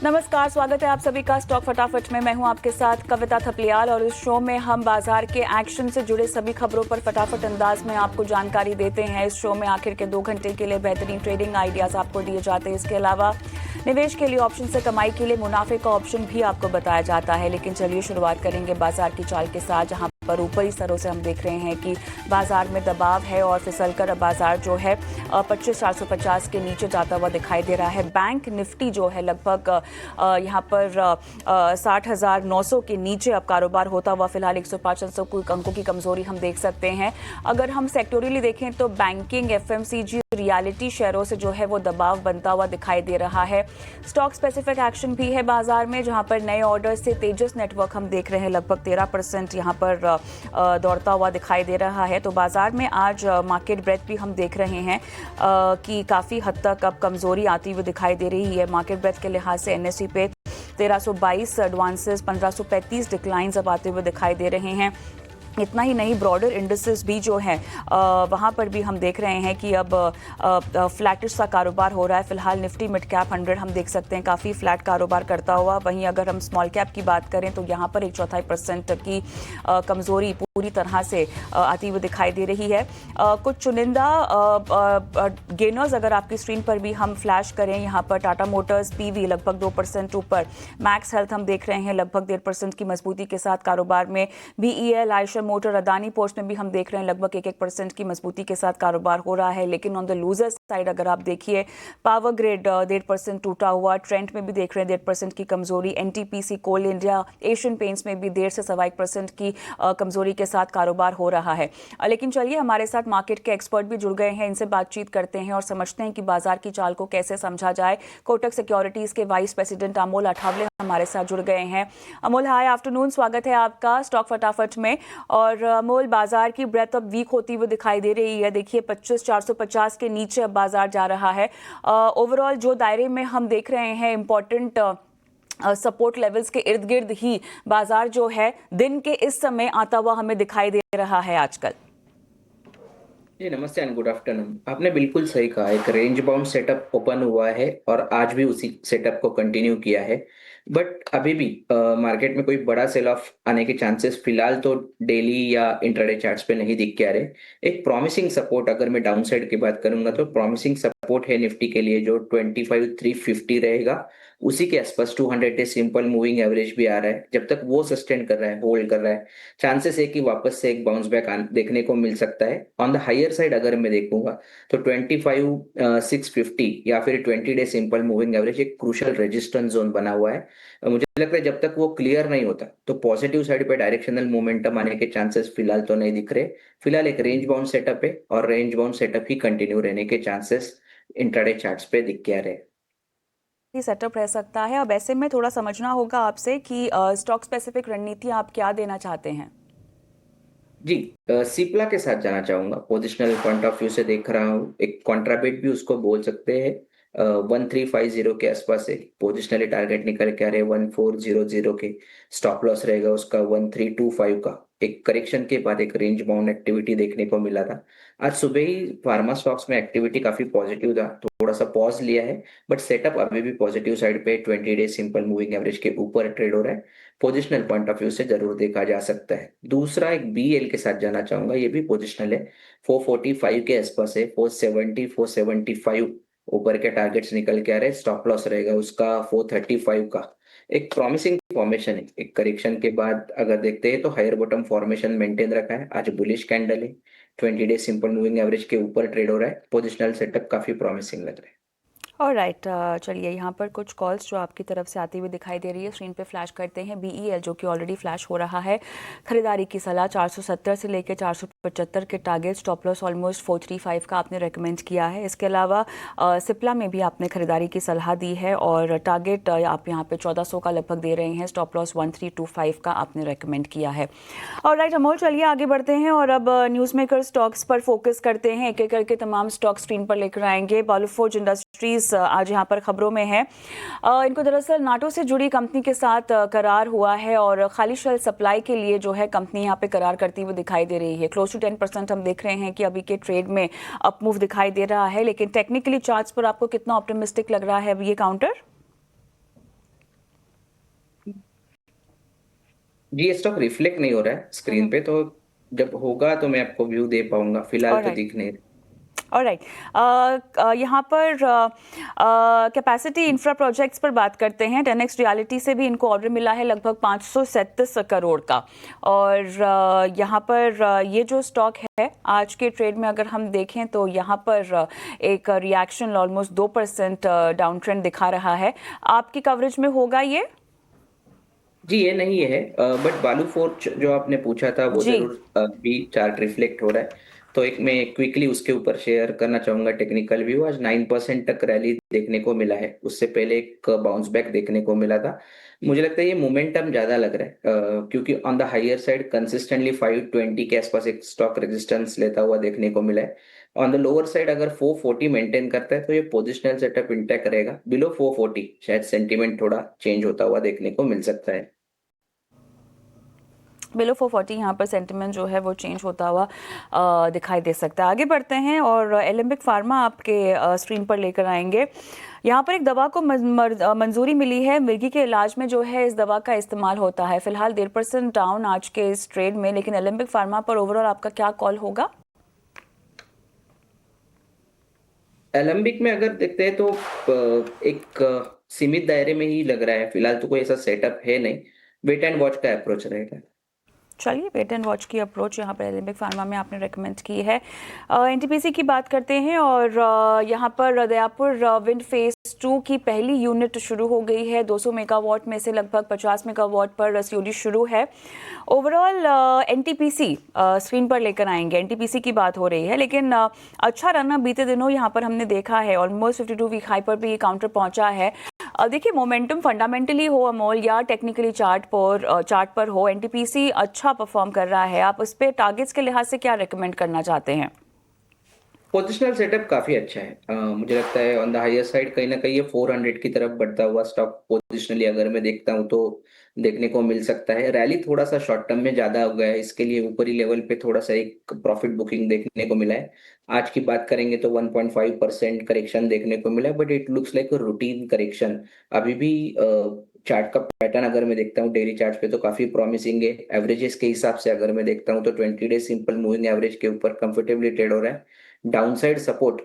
नमस्कार, स्वागत है आप सभी का स्टॉक फटाफट में। मैं हूं आपके साथ कविता थपलियाल और इस शो में हम बाजार के एक्शन से जुड़े सभी खबरों पर फटाफट अंदाज में आपको जानकारी देते हैं। इस शो में आखिर के 2 घंटे के लिए बेहतरीन ट्रेडिंग आइडियाज आपको दिए जाते हैं। इसके अलावा निवेश के लिए ऑप्शन से कमाई के लिए मुनाफे का ऑप्शन भी आपको बताया जाता है। लेकिन चलिए शुरुआत करेंगे बाजार की चाल के साथ, जहां पर ऊपरी स्तरों से हम देख रहे हैं कि बाजार में दबाव है और फिसलकर अब बाजार जो है 25,450 के नीचे जाता हुआ दिखाई दे रहा है। बैंक निफ्टी जो है लगभग यहाँ पर 60,900 के नीचे अब कारोबार होता हुआ फिलहाल 105 अंकों की कमजोरी हम देख सकते हैं। अगर हम सेक्टोरियली देखें तो बैंकिंग, एफएमसीजी, रियलिटी शेयरों से जो है वो दबाव बनता हुआ दिखाई दे रहा है। स्टॉक स्पेसिफिक एक्शन भी है बाजार में, जहां पर नए ऑर्डर से तेजस नेटवर्क हम देख रहे हैं लगभग 13% यहाँ पर दौड़ता हुआ दिखाई दे रहा है। तो बाजार में आज मार्केट ब्रेथ भी हम देख रहे हैं कि काफ़ी हद तक अब कमजोरी आती हुई दिखाई दे रही है। मार्केट ब्रेथ के लिहाज से एनएसई पे 1322 एडवांसेस, 1535 डिक्लाइंस अब आते हुए दिखाई दे रहे हैं। इतना ही नहीं, ब्रॉडर इंडिसेस भी जो हैं वहाँ पर भी हम देख रहे हैं कि अब फ्लैटिश सा कारोबार हो रहा है। फिलहाल निफ्टी मिड कैप 100 हम देख सकते हैं काफ़ी फ्लैट कारोबार करता हुआ। वहीं अगर हम स्मॉल कैप की बात करें तो यहाँ पर 1/4% की कमज़ोरी पूरी तरह से आती हुई दिखाई दे रही है। कुछ चुनिंदा गेनर्स अगर आपकी स्क्रीन पर भी हम फ्लैश करें, यहाँ पर टाटा मोटर्स पीवी लगभग 2% ऊपर, मैक्स हेल्थ हम देख रहे हैं लगभग 1.5% की मजबूती के साथ कारोबार में, BEL, Eicher motor, Adani ports में भी हम देख रहे हैं लगभग 1% की मजबूती के साथ कारोबार हो रहा है। लेकिन ऑन द लूजर साइड अगर आप देखिए, पावर ग्रिड 1.5% टूटा हुआ, ट्रेंट में भी देख रहे हैं 1.5% की कमजोरी, एनटीपीसी, कोल इंडिया, एशियन पेंट्स में भी 1.5 से 1.25% की कमजोरी के साथ कारोबार हो रहा है। लेकिन चलिए हमारे साथ मार्केट के एक्सपर्ट भी जुड़ गए हैं, इनसे बातचीत करते हैं और समझते हैं कि बाजार की चाल को कैसे समझा जाए। कोटक सिक्योरिटीज के वाइस प्रेसिडेंट अमोल अठावले हमारे साथ जुड़ गए हैं। अमोल, हाय आफ्टरनून, स्वागत है आपका स्टॉक फटाफट में। और अमोल, बाजार की ब्रेथ अब वीक होती हुई दिखाई दे रही है। देखिए 25,450 के नीचे अब बाजार जा रहा है। ओवरऑल जो दायरे में हम देख रहे हैं इंपॉर्टेंट सपोर्ट लेवल्स के इर्द गिर्द ही बाजार जो है दिन के इस समय आता हुआ हमें दिखाई दे रहा है आजकल। जी नमस्ते एंड गुड आफ्टरनून। आपने बिल्कुल सही कहा, एक रेंज बाउंड सेटअप ओपन हुआ है और आज भी उसी सेटअप को कंटिन्यू किया है। बट अभी भी मार्केट में कोई बड़ा सेल ऑफ आने के चांसेस फिलहाल तो डेली या इंट्राडे चार्ट्स पे नहीं दिख के आ रहे। एक प्रॉमिसिंग सपोर्ट, अगर मैं डाउन साइड की बात करूंगा तो प्रॉमिसिंग सपोर्ट है निफ्टी के लिए जो 25,350 रहेगा। उसी के आसपास 200 डे सिंपल मूविंग एवरेज भी आ रहा है। जब तक वो सस्टेन कर रहा है, होल्ड कर रहा है, चांसेस है कि वापस से एक बाउंस बैक देखने को मिल सकता है। ऑन द हायर साइड अगर मैं देखूंगा तो 25,650 या फिर 20 डे सिंपल मूविंग एवरेज एक क्रूशियल रेजिस्टेंस जोन बना हुआ है। मुझे लगता है जब तक वो क्लियर नहीं होता तो पॉजिटिव साइड पे डायरेक्शनल मोमेंटम आने के चांसेस फिलहाल तो नहीं दिख रहे। फिलहाल एक रेंज बाउंड सेटअप है और रेंज बाउंड सेटअप ही कंटिन्यू रहने के चांसेस इंट्राडे चार्ट्स पे दिख के आ रहे हैं। सेटअप रह सकता है। अब ऐसे में थोड़ा समझना होगा आपसे कि स्टॉक स्पेसिफिक रणनीति आप क्या देना चाहते हैं। जी, सिप्ला के साथ जाना चाहूंगा। पोजिशनल पॉइंट ऑफ व्यू से देख रहा हूँ, एक कॉन्ट्राबेट भी उसको बोल सकते हैं। 1350 के आसपास है, पोजिशनली टारगेट निकल के आ रहे 1400 के। स्टॉप लॉस रहेगा उसका 1325 का। एक करेक्शन के बाद एक रेंज बाउंड एक्टिविटी देखने को मिला था। आज सुबह ही फार्मा स्टॉक्स में एक्टिविटी काफी पॉजिटिव था, थोड़ा सा पॉज लिया है। बट सेटअप अभी भी पॉजिटिव साइड पे 20 डे सिंपल मूविंग एवरेज के ऊपर ट्रेड हो रहा है। पोजिशनल पॉइंट ऑफ व्यू से जरूर देखा जा सकता है। दूसरा एक बीएल के साथ जाना चाहूंगा, ये भी पोजिशनल है। 445 के आसपास है, 470 475 ऊपर के टारगेट्स निकल के आ रहे हैं। स्टॉप लॉस रहेगा उसका 435 का। एक प्रॉमिसिंग फॉर्मेशन है। एक करेक्शन के बाद अगर देखते हैं तो हायर बॉटम फॉर्मेशन मेंटेन रखा है। आज बुलिश कैंडल है, 20 डे सिंपल मूविंग एवरेज के ऊपर ट्रेड हो रहा है। पोजिशनल सेटअप काफी प्रॉमिसिंग लग रहा है। ऑलराइट, चलिए यहाँ पर कुछ कॉल्स जो आपकी तरफ से आती हुई दिखाई दे रही है, स्क्रीन पे फ्लैश करते हैं। बीईएल जो कि ऑलरेडी फ्लैश हो रहा है, खरीदारी की सलाह 470 से लेकर 475 के टारगेट, स्टॉप लॉस ऑलमोस्ट 435 का आपने रेकमेंड किया है। इसके अलावा सिप्ला में भी आपने खरीदारी की सलाह दी है और टारगेट आप यहाँ पे 1400 का लगभग दे रहे हैं। स्टॉप लॉस 1325 का आपने रेकमेंड किया है। ऑलराइट अमोल, चलिए आगे बढ़ते हैं और अब न्यूज़ मेकर स्टॉक्स पर फोकस करते हैं। एक एक करके तमाम स्टॉक स्क्रीन पर लेकर आएंगे। बॉलीफोर्ज इंडस्ट्रीज आज यहाँ पर खबरों में है। इनको दरअसल नाटो से जुड़ी कंपनी के साथ करार हुआ है और खाली शेल सप्लाई के लिए जो है कंपनी यहाँ पे करार करती हुई दिखाई दे रही है। क्लोज टू 10% हम देख रहे हैं कि अभी के ट्रेड में अप मूव दिखाई दे रहा है। लेकिन टेक्निकली चार्ट्स पर आपको कितना ऑप्टिमिस्टिक लग रहा है ये काउंटर? जी, ये स्टॉक रिफ्लेक्ट नहीं हो रहा है स्क्रीन पे, तो जब होगा तो मैं आपको व्यू दे पाऊंगा, फिलहाल तो ऑलराइट, दिख नहीं रहा। ऑलराइट। यहाँ पर कैपेसिटी इंफ्रा प्रोजेक्ट्स पर बात करते हैं। 10x रियलिटी से भी इनको ऑर्डर मिला है लगभग 537 करोड़ का। और यहाँ पर ये जो स्टॉक है आज के ट्रेड में अगर हम देखें तो यहाँ पर एक रिएक्शन ऑलमोस्ट 2% डाउन ट्रेंड दिखा रहा है। आपकी कवरेज में होगा ये? जी, ये नहीं है, बट बालू फोर्ट जो आपने पूछा था वो जी, जरूर भी चार्ट रिफ्लेक्ट हो रहा है। तो एक मैं क्विकली उसके ऊपर शेयर करना चाहूंगा टेक्निकल व्यू। आज 9% तक रैली देखने को मिला है, उससे पहले एक बाउंस बैक देखने को मिला था। मुझे लगता है ये मोमेंटम ज्यादा लग रहा है, क्योंकि on the higher side consistently 520 के आसपास एक स्टॉक रेजिस्टेंस लेता हुआ देखने को मिला है। ऑन द लोअर साइड अगर 440 मेंटेन करता है तो ये पोजिशनल सेटअप इंटैक्ट रहेगा। बिलो 440 शायद सेंटीमेंट थोड़ा चेंज होता हुआ देखने को मिल सकता है। बिलो 440 यहाँ पर सेंटिमेंट जो है वो चेंज होता हुआ दिखाई दे सकता है। आगे बढ़ते हैं और एलेम्बिक फार्मा आपके स्क्रीन पर लेकर आएंगे। यहाँ पर एक दवा को मंजूरी मिली है, मिर्गी के इलाज में जो है इस दवा का इस्तेमाल होता है। फिलहाल 1.5% डाउन आज के इस ट्रेड में, लेकिन एलेम्बिक फार्मा पर ओवरऑल आपका क्या कॉल होगा? एलम्बिक में अगर देखते हैं तो एक सीमित दायरे में ही लग रहा है, फिलहाल तो कोई ऐसा सेटअप है नहीं। वेट एंड वॉच का अप्रोच रहेगा। चलिए, वेट एंड वॉच की अप्रोच यहाँ पर एलेम्बिक फार्मा में आपने रेकमेंड की है। एनटीपीसी की बात करते हैं और यहाँ पर दयापुर विंड फेज 2 की पहली यूनिट शुरू हो गई है। 200 मेगावाट में से लगभग 50 मेगावाट पर सीओडी शुरू है। ओवरऑल एनटीपीसी स्क्रीन पर लेकर आएंगे। एनटीपीसी की बात हो रही है, लेकिन अच्छा रन बीते दिनों यहाँ पर हमने देखा है। ऑलमोस्ट 52 वीक हाई पर भी ये काउंटर पहुंचा है। देखिए, मोमेंटम फंडामेंटली हो अमोल या टेक्निकली चार्ट पर हो, एनटीपीसी अच्छा परफॉर्म कर रहा है। आप उस पर टारगेट्स के लिहाज से क्या रेकमेंड करना चाहते हैं? पोजिशनल सेटअप काफी अच्छा है। मुझे लगता है ऑन द हायर साइड कहीं ना कहीं ये 400 की तरफ बढ़ता हुआ स्टॉक पोजिशनली अगर मैं देखता हूँ तो देखने को मिल सकता है। रैली थोड़ा सा शॉर्ट टर्म में ज्यादा हो गया है, इसके लिए ऊपरी लेवल पे थोड़ा सा एक प्रॉफिट बुकिंग देखने को मिला है। आज की बात करेंगे तो 1.5% करेक्शन देखने को मिला है, but it looks like routine correction. अभी भी चार्ट का पैटर्न अगर मैं देखता हूँ डेली चार्ट पे तो काफी प्रॉमिसिंग है। एवरेजेस के हिसाब से अगर मैं देखता हूँ तो 20 डे सिंपल मूविंग एवरेज के ऊपर कंफर्टेबली ट्रेड हो रहा है। Downside support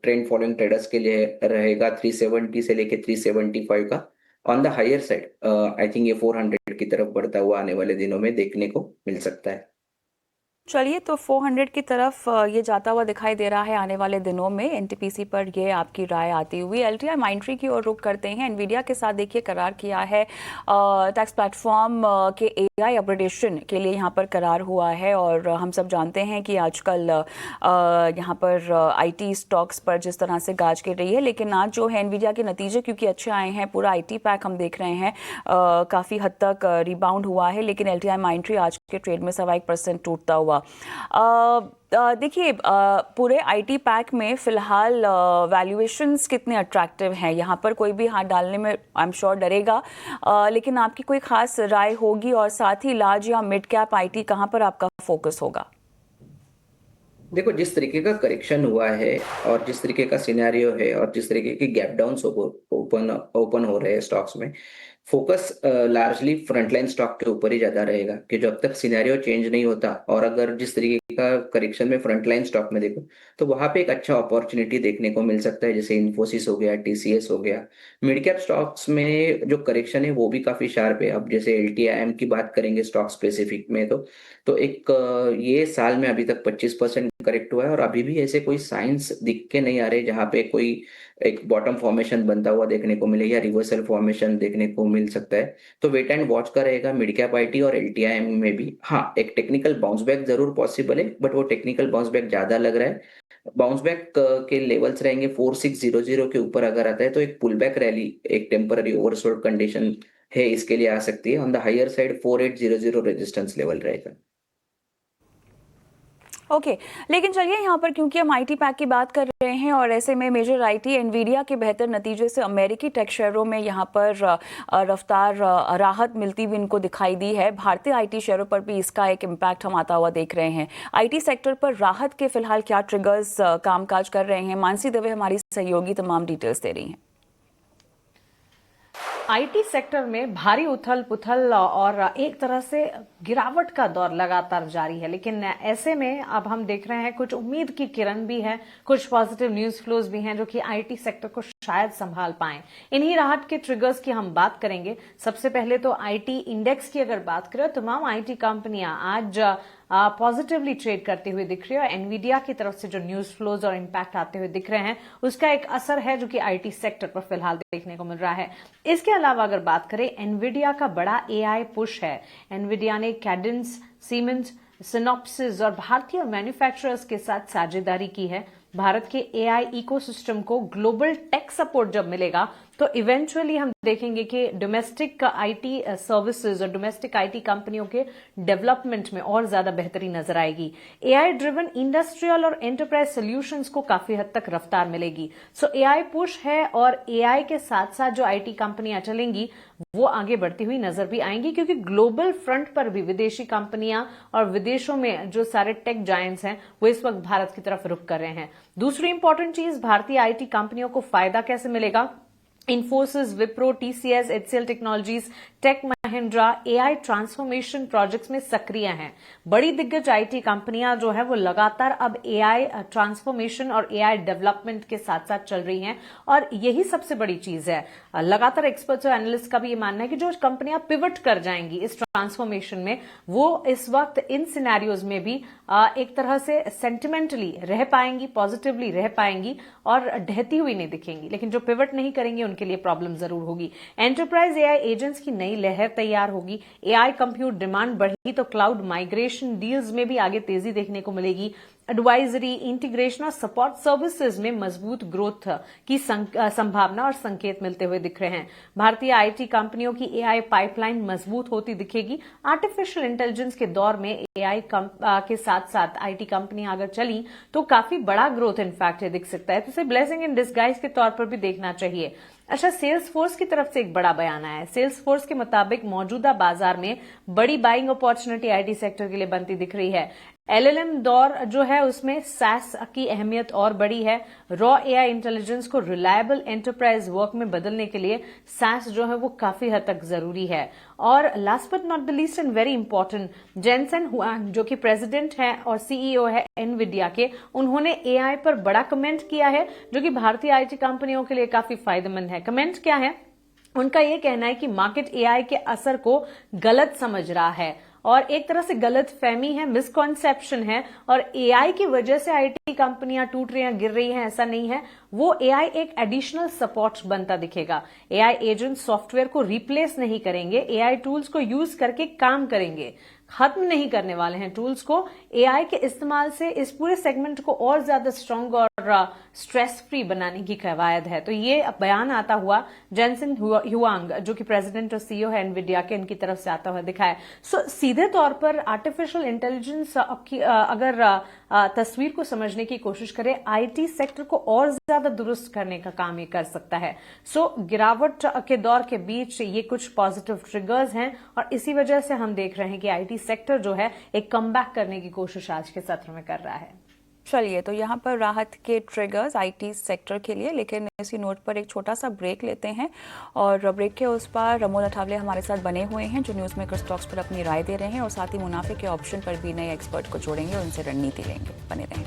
trend following traders के लिए रहेगा 370 से लेके 375 का। On the higher side I think ये 400 की तरफ बढ़ता हुआ आने वाले दिनों में देखने को मिल सकता है। चलिए, तो 400 की तरफ ये जाता हुआ दिखाई दे रहा है आने वाले दिनों में। एनटीपीसी पर ये आपकी राय आती हुई एलटीआई माइंट्री की ओर रुख करते हैं। एनवीडिया के साथ देखिए करार किया है, टैक्स प्लेटफॉर्म के एआई अपग्रेडेशन के लिए यहाँ पर करार हुआ है। और हम सब जानते हैं कि आजकल यहाँ पर आईटी स्टॉक्स पर जिस तरह से गाज गिर रही है, लेकिन आज जो है एनवीडिया के नतीजे क्योंकि अच्छे आए हैं, पूरा आईटी पैक हम देख रहे हैं काफ़ी हद तक रिबाउंड हुआ है। लेकिन एलटीआई माइंट्री आज के ट्रेड में 1.25% टूटता हुआ। देखिए, पूरे आईटी पैक में फिलहाल वैल्यूएशंस कितने अट्रैक्टिव हैं, यहाँ पर कोई भी हाथ डालने में आई एम श्योर डरेगा। लेकिन आपकी कोई खास राय होगी, और साथ ही लार्ज या मिड कैप आईटी कहाँ पर आपका फोकस होगा? देखो, जिस तरीके का करेक्शन हुआ है और जिस तरीके का सिनेरियो है और जिस तरीके की गैप डाउन्स ओपन ओपन हो रहे हैं स्टॉक्स में, फोकस लार्जली फ्रंटलाइन स्टॉक के ऊपर ही ज्यादा रहेगा कि जब तक सिनेरियो चेंज नहीं होता। और अगर जिस तरीके का करेक्शन में फ्रंटलाइन स्टॉक में देखो तो वहां पे एक अच्छा अपॉर्चुनिटी देखने को मिल सकता है, जैसे इन्फोसिस हो गया, टीसीएस हो गया। मिड कैप स्टॉक्स में जो करेक्शन है वो भी काफी शार्प है। अब जैसे एलटीआईएम की बात करेंगे स्टॉक स्पेसिफिक में तो एक ये साल में अभी तक 25% करेक्ट हुआ है, और अभी भी ऐसे कोई साइंस दिख के नहीं आ रहे जहां पे कोई एक बॉटम फॉर्मेशन बनता हुआ देखने को मिले या रिवर्सल फॉर्मेशन देखने को मिल सकता है। तो वेट एंड वॉच का रहेगा मिड कैप आईटी और एलटीआईएम में भी। हाँ, एक टेक्निकल बाउंस बैक जरूर पॉसिबल है, बट वो टेक्निकल बाउंस बैक ज्यादा लग रहा है। बाउंस बैक के लेवल्स रहेंगे 4600 के ऊपर अगर आता है तो एक पुल बैक रैली, एक टेम्पररी ओवरसोल्ड कंडीशन है, इसके लिए आ सकती है। On the higher side 4800 resistance level रहेगा। ओके, लेकिन चलिए यहाँ पर क्योंकि हम आईटी पैक की बात कर रहे हैं और ऐसे में मेजर आईटी एनवीडिया के बेहतर नतीजे से अमेरिकी टेक शेयरों में यहाँ पर रफ्तार राहत मिलती हुई इनको दिखाई दी है। भारतीय आईटी शेयरों पर भी इसका एक इम्पैक्ट हम आता हुआ देख रहे हैं। आईटी सेक्टर पर राहत के फिलहाल क्या ट्रिगर्स कामकाज कर रहे हैं? मानसी दवे हमारी सहयोगी तमाम डिटेल्स दे रही हैं। आईटी सेक्टर में भारी उथल पुथल और एक तरह से गिरावट का दौर लगातार जारी है, लेकिन ऐसे में अब हम देख रहे हैं कुछ उम्मीद की किरण भी है, कुछ पॉजिटिव न्यूज फ्लोज भी हैं जो कि आईटी सेक्टर को शायद संभाल पाएं। इन्हीं राहत के ट्रिगर्स की हम बात करेंगे। सबसे पहले तो आईटी इंडेक्स की अगर बात करें, तमाम आईटी कंपनियां आज पॉजिटिवली ट्रेड करते हुए दिख रही है और एनवीडिया की तरफ से जो न्यूज फ्लोज और इम्पैक्ट आते हुए दिख रहे हैं उसका एक असर है जो कि आईटी सेक्टर पर फिलहाल देखने को मिल रहा है। इसके अलावा अगर बात करें, एनवीडिया का बड़ा एआई पुश है। एनवीडिया ने कैडेंस, सीमेंस, सिनॉप्सिस और भारतीय मैन्युफैक्चरर्स के साथ साझेदारी की है। भारत के एआई इकोसिस्टम को ग्लोबल टेक सपोर्ट जब मिलेगा तो इवेंचुअली हम देखेंगे कि डोमेस्टिक आईटी सर्विसेज और डोमेस्टिक आईटी कंपनियों के डेवलपमेंट में और ज्यादा बेहतरी नजर आएगी। एआई ड्रिवन इंडस्ट्रियल और एंटरप्राइज सॉल्यूशंस को काफी हद तक रफ्तार मिलेगी। सो एआई पुश है और एआई के साथ साथ जो आईटी कंपनियां चलेंगी वो आगे बढ़ती हुई नजर भी आएंगी, क्योंकि ग्लोबल फ्रंट पर भी विदेशी कंपनियां और विदेशों में जो सारे टेक जायंट्स हैं वो इस वक्त भारत की तरफ रुख कर रहे हैं। दूसरी इंपॉर्टेंट चीज, भारतीय आईटी कंपनियों को फायदा कैसे मिलेगा। Infosys, Wipro, TCS, HCL technologies, tech Mahindra AI transformation projects में सक्रिय हैं। बड़ी दिग्गज आईटी कंपनियां जो है वो लगातार अब एआई ट्रांसफॉर्मेशन और एआई डेवलपमेंट के साथ साथ चल रही हैं और यही सबसे बड़ी चीज है। लगातार एक्सपर्ट्स और एनालिस्ट का भी ये मानना है कि जो कंपनियां पिवट कर जाएंगी इस ट्रांसफॉर्मेशन में, वो इस वक्त इन सिनेरियोज में भी एक तरह से सेंटिमेंटली रह पाएंगी, पॉजिटिवली रह पाएंगी और ढहती हुई नहीं दिखेंगी। लेकिन जो पिवट नहीं करेंगे उनके लिए प्रॉब्लम जरूर होगी। एंटरप्राइज एआई एजेंट्स की नई लहर तैयार होगी। एआई कंप्यूट डिमांड बढ़ी तो क्लाउड माइग्रेशन डील्स में भी आगे तेजी देखने को मिलेगी। एडवाइजरी, इंटीग्रेशन और सपोर्ट सर्विसेज में मजबूत ग्रोथ की संभावना और संकेत मिलते हुए दिख रहे हैं। भारतीय आईटी कंपनियों की एआई पाइपलाइन मजबूत होती दिखेगी। आर्टिफिशियल इंटेलिजेंस के दौर में एआई के साथ साथ आईटी कंपनियां अगर चली तो काफी बड़ा ग्रोथ इनफैक्ट दिख सकता है, तो इसे ब्लेसिंग इन डिस्गाइज के तौर पर भी देखना चाहिए। अच्छा, सेल्स फोर्स की तरफ से एक बड़ा बयान आया है। सेल्स फोर्स के मुताबिक मौजूदा बाजार में बड़ी बाइंग अपॉर्चुनिटी आईटी सेक्टर के लिए बनती दिख रही है। एलएलएम दौर जो है उसमें सैस की अहमियत और बड़ी है। रॉ एआई इंटेलिजेंस को रिलायबल एंटरप्राइज वर्क में बदलने के लिए सैस जो है वो काफी हद तक जरूरी है। और last but not the least and very important, Jensen Huang जो कि प्रेसिडेंट है और सीईओ है एनवीडिया के, उन्होंने एआई पर बड़ा कमेंट किया है जो कि भारतीय आईटी कंपनियों के लिए काफी फायदेमंद है। कमेंट क्या है? उनका यह कहना है कि मार्केट एआई के असर को गलत समझ रहा है और एक तरह से गलत फहमी है, मिसकॉन्सेप्शन है और एआई की वजह से आईटी कंपनियां टूट रही हैं, गिर रही हैं, ऐसा नहीं है। वो एआई एक एडिशनल सपोर्ट बनता दिखेगा। एआई एजेंट सॉफ्टवेयर को रिप्लेस नहीं करेंगे, एआई टूल्स को यूज करके काम करेंगे, खत्म नहीं करने वाले हैं टूल्स को। एआई के इस्तेमाल से इस पूरे सेगमेंट को और ज्यादा स्ट्रांग और स्ट्रेस फ्री बनाने की कवायद है। तो ये बयान आता हुआ जेनसेन हुआंग जो कि प्रेसिडेंट और सीईओ है एनवीडिया के, इनकी तरफ से आता हुआ दिखा है। सो सीधे तौर पर आर्टिफिशियल इंटेलिजेंस की अगर तस्वीर को समझने की कोशिश करें, आईटी सेक्टर को और ज्यादा दुरुस्त करने का काम ये कर सकता है। सो गिरावट के दौर के बीच ये कुछ पॉजिटिव ट्रिगर्स हैं और इसी वजह से हम देख रहे हैं कि आईटी सेक्टर जो है एक कमबैक करने की कोशिश आज के सत्र में कर रहा है। चलिए, तो यहाँ पर राहत के ट्रिगर्स आईटी सेक्टर के लिए, लेकिन इसी नोट पर एक छोटा सा ब्रेक लेते हैं और ब्रेक के उस पर अमोल अठावले हमारे साथ बने हुए हैं जो न्यूज़ मेकर स्टॉक्स पर अपनी राय दे रहे हैं और साथ ही मुनाफे के ऑप्शन पर भी नए एक्सपर्ट को जोड़ेंगे और उनसे रणनीति लेंगे। बने रहें।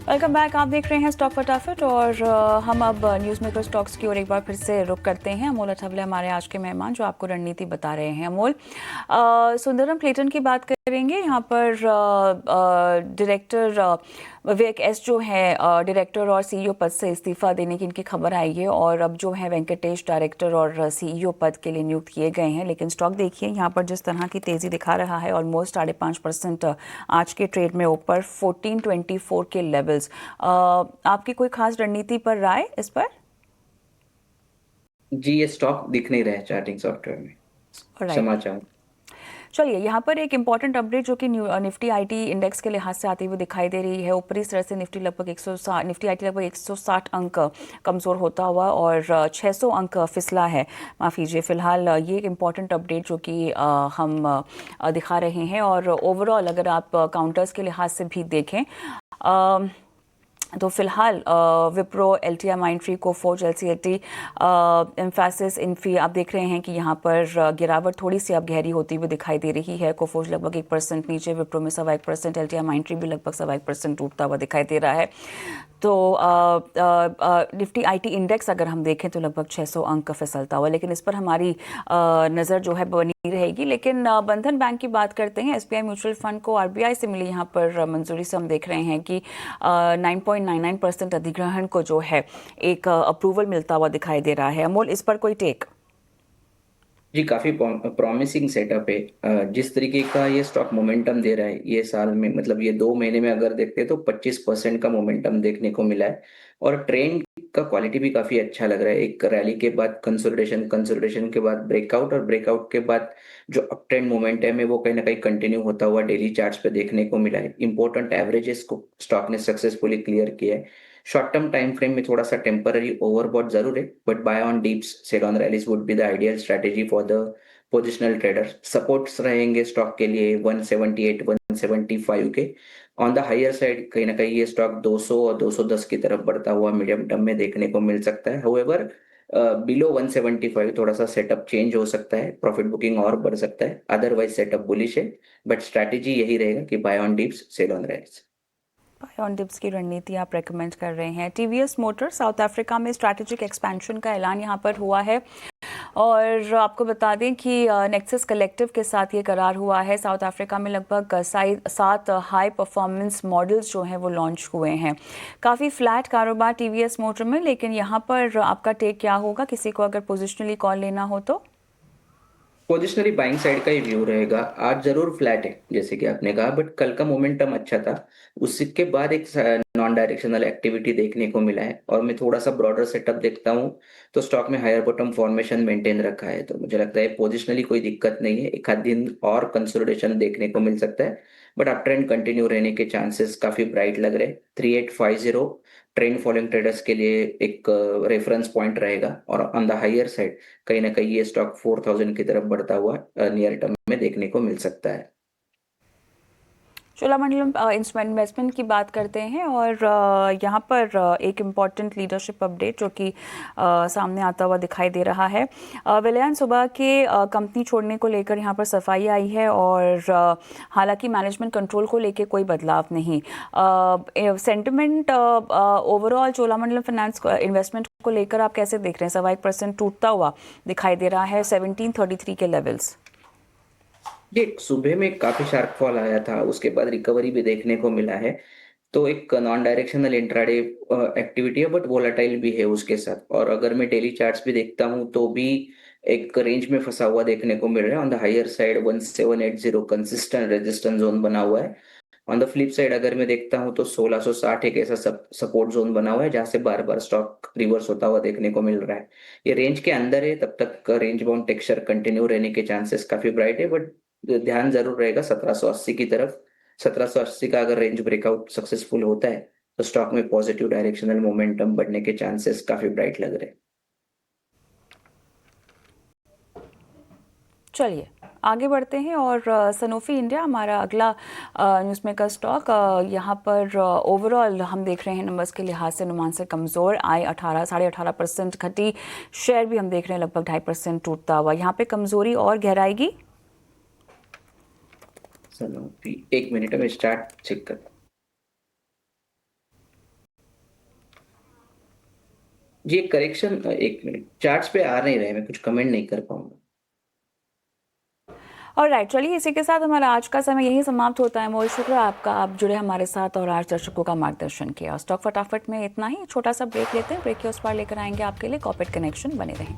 Welcome back. आप देख रहे हैं स्टॉक फटाफट और हम अब न्यूज़ मेकर स्टॉक्स की ओर एक बार फिर से रुक करते हैं। अमोल अठावले हमारे आज के मेहमान जो आपको रणनीति बता रहे हैं। अमोल, सुंदरम क्लेटन की बात करेंगे। यहाँ पर डायरेक्टर विवेक एस जो है डायरेक्टर और सीईओ पद से इस्तीफा देने की इनकी खबर आई है और अब जो है वेंकटेश डायरेक्टर और सीईओ पद के लिए नियुक्त किए गए हैं। लेकिन स्टॉक देखिए यहाँ पर जिस तरह की तेजी दिखा रहा है, ऑलमोस्ट 5.5% आज के ट्रेड में ऊपर 1424 के लेवल्स। आपकी कोई खास रणनीति पर राय इस पर? जी, ये स्टॉक दिख नहीं रहे चार्टिंग सॉफ्टवेयर में, क्षमा चाहूँ। चलिए, यहाँ पर एक इम्पॉर्टेंट अपडेट जो कि निफ्टी आईटी इंडेक्स के लिहाज से आती हुई दिखाई दे रही है। ऊपरी स्तर से निफ्टी आईटी लगभग 160 अंक कमज़ोर होता हुआ और 600 अंक फिसला है। माफ़ कीजिए, फिलहाल ये एक इम्पॉर्टेंट अपडेट जो कि हम दिखा रहे हैं। और ओवरऑल अगर आप काउंटर्स के लिहाज से भी देखें तो फिलहाल विप्रो, एलटीआई माइंडट्री, कोफोर्ज, एलसीएटी, एम्फैसिस, इन्फी आप देख रहे हैं कि यहाँ पर गिरावट थोड़ी सी अब गहरी होती हुई दिखाई दे रही है। कोफोर्ज लगभग 1% नीचे, विप्रो में 1.25%, एलटीआई माइंडट्री भी लगभग 1.25% टूटता हुआ दिखाई दे रहा है। तो निफ्टी आईटी इंडेक्स अगर हम देखें तो लगभग 600 अंक का फिसलता हुआ, लेकिन इस पर हमारी नज़र जो है बनी रहेगी। लेकिन बंधन बैंक की बात करते हैं। एसबीआई म्यूचुअल फंड को आरबीआई से मिली यहाँ पर मंजूरी से हम देख रहे हैं कि 9.99% अधिग्रहण को जो है एक अप्रूवल मिलता हुआ दिखाई दे रहा है। अमोल, इस पर कोई टेक? जी, काफी प्रॉमिसिंग सेटअप है। जिस तरीके का ये स्टॉक मोमेंटम दे रहा है ये साल में, मतलब ये 2 महीने में अगर देखते हैं तो 25% का मोमेंटम देखने को मिला है। और ट्रेंड का क्वालिटी भी काफी अच्छा लग रहा है। एक रैली के बाद कंसोलिडेशन के बाद ब्रेकआउट, और ब्रेकआउट के बाद जो अप ट्रेंड मोमेंटम है वो कहीं ना कहीं कंटिन्यू होता हुआ डेली चार्ट्स पे देखने को मिला है। इंपॉर्टेंट एवरेजेस को स्टॉक ने सक्सेसफुली क्लियर किया है। शॉर्ट टर्म टाइम फ्रेम में थोड़ा सा टेम्पररी ओवरबॉट जरूर है, but buy on dips, sell on rallies would be the ideal strategy for the positional trader. Supports रहेंगे स्टॉक के लिए 178, 175 के। ऑन द हायर साइड कहीं ना कहीं ये स्टॉक 200 और 210 की तरफ बढ़ता हुआ मीडियम टर्म में देखने को मिल सकता है। हाउएवर बिलो 175 थोड़ा सा सेटअप चेंज हो सकता है, प्रॉफिट बुकिंग और बढ़ सकता है। अदरवाइज सेटअप बुलिश है, बट स्ट्रैटेजी यही रहेगा कि buy on dips, sell on rallies. Buy on dips की रणनीति आप रेकमेंड कर रहे हैं। टीवीएस मोटर साउथ अफ्रीका में स्ट्रैटेजिक एक्सपेंशन का ऐलान यहाँ पर हुआ है। और आपको बता दें कि नेक्सस कलेक्टिव के साथ ये करार हुआ है। साउथ अफ्रीका में लगभग 7 हाई परफॉर्मेंस मॉडल्स जो हैं वो लॉन्च हुए हैं। काफ़ी फ्लैट कारोबार टीवीएस मोटर में, लेकिन यहाँ पर आपका टेक क्या होगा किसी को अगर पोजिशनली कॉल लेना हो तो? पोजिशनली बाइंग साइड का ही व्यू रहेगा। आज जरूर फ्लैट है जैसे कि आपने कहा, बट कल का मोमेंटम अच्छा था। उसके बाद एक नॉन डायरेक्शनल एक्टिविटी देखने को मिला है, और मैं थोड़ा सा ब्रॉडर सेटअप देखता हूँ तो स्टॉक में हायर बॉटम फॉर्मेशन मेंटेन रखा है। तो मुझे लगता है पोजिशनली कोई दिक्कत नहीं है। एक आध दिन और कंसोलिडेशन देखने को मिल सकता है, बट अप ट्रेंड कंटिन्यू रहने के चांसेस काफी ब्राइट लग रहे हैं। 3850 ट्रेंड फॉलोइंग ट्रेडर्स के लिए एक रेफरेंस पॉइंट रहेगा। और ऑन द हायर साइड कहीं ना कहीं ये स्टॉक 4000 की तरफ बढ़ता हुआ नियर टर्म में देखने को मिल सकता है। चोलामंडलम इन्वेस्टमेंट की बात करते हैं और यहाँ पर एक इम्पॉर्टेंट लीडरशिप अपडेट जो कि सामने आता हुआ दिखाई दे रहा है। विलयन सुबह के कंपनी छोड़ने को लेकर यहाँ पर सफाई आई है, और हालांकि मैनेजमेंट कंट्रोल को लेकर कोई बदलाव नहीं। Sentiment overall Cholamandalam finance investment को लेकर आप कैसे देख रहे हैं? 1.25% टूटता हुआ दिखाई दे रहा है 1733 के लेवल्स। ये सुबह में काफी शार्प फॉल आया था, उसके बाद रिकवरी भी देखने को मिला है। तो एक नॉन डायरेक्शनल इंट्राडे एक्टिविटी है, बट वोलेटाइल भी है उसके साथ। और अगर मैं डेली चार्ट्स भी देखता हूँ तो भी एक रेंज में फंसा हुआ देखने को मिल रहा है। On the higher side 1780 consistent resistance zone बना हुआ है। ऑन द फ्लिप साइड अगर मैं देखता हूँ तो 1660 एक ऐसा सपोर्ट जोन बना हुआ है जहां से बार बार स्टॉक रिवर्स होता हुआ देखने को मिल रहा है। ये रेंज के अंदर है, तब तक रेंज बाउंड टेक्सचर कंटिन्यू रहने के चांसेस काफी ब्राइट है, बट ध्यान जरूर रहेगा 1780 की तरफ। 1780 का अगर रेंज ब्रेकआउट सक्सेसफुल होता है तो स्टॉक में पॉजिटिव डायरेक्शनल मोमेंटम बढ़ने के चांसेस काफी ब्राइट लग रहे हैं। चलिए आगे बढ़ते हैं और सनोफी इंडिया हमारा अगला न्यूज़मेकर स्टॉक। यहाँ पर ओवरऑल हम देख रहे हैं नंबर्स के लिहाज से अनुमान से कमज़ोर आए। 18.5% घटी। शेयर भी हम देख रहे हैं लगभग 2.5% टूटता हुआ। यहाँ पे कमज़ोरी और गहराएगी। सनोफी 1 मिनट में स्टार्ट चेक कर। जी करेक्शन 1 मिनट, चार्ट्स पे आ नहीं रहे, मैं कुछ कमेंट नहीं कर पाऊंगा। और राइट, चलिए इसी के साथ हमारा आज का समय यही समाप्त होता है। बहुत शुक्र आपका, आप जुड़े हमारे साथ और आज दर्शकों का मार्गदर्शन किया। स्टॉक फटाफट में इतना ही, छोटा सा ब्रेक लेते हैं। ब्रेक के उस पार लेकर आएंगे आपके लिए कॉर्पोरेट कनेक्शन। बने रहें।